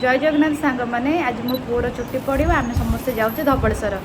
जय जगन्नाथ सांग मैंने आज मो पुओर छुट्टी पड़ो आम समस्ते जाऊे धबलेश्वर।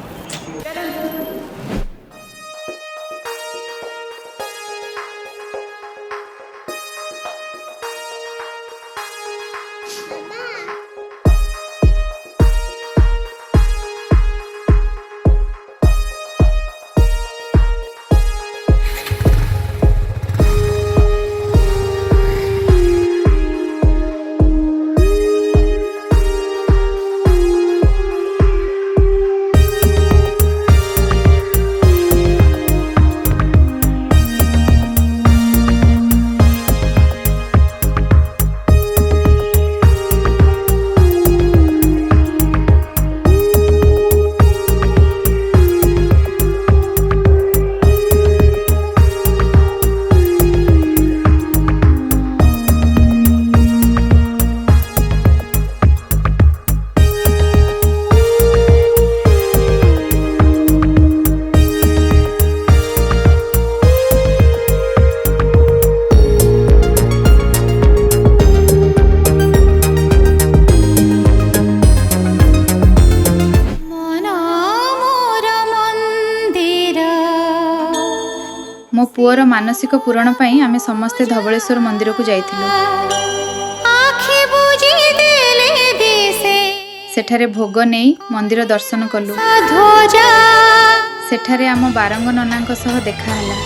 मो पुअर मानसिक पूरण पाई आमे समस्ते धबलेश्वर मंदिर को जाइथिलु। सेठारे भोग नहीं मंदिर दर्शन कलु। सेठारे आम बारंग ननांक सह देखा हला।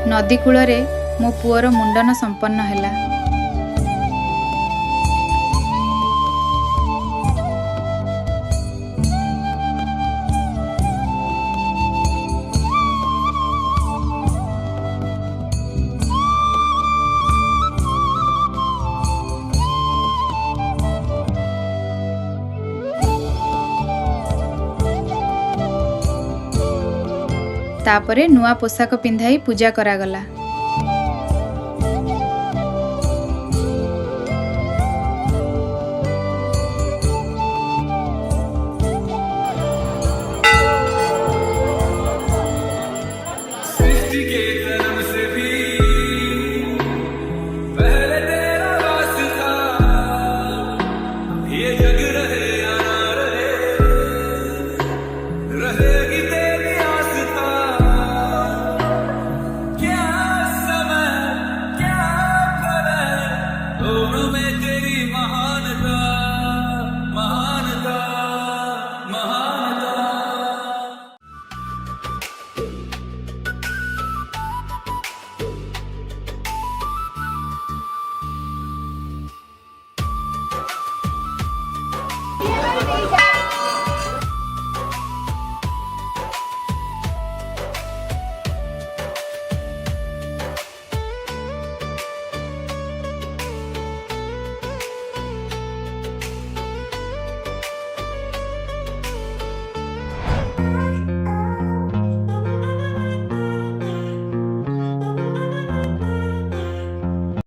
नदी कूल मो पुअर मुंडन संपन्न हैला। तापरे नुआ पोशाक पिंधाई पूजा करागला। दोनों में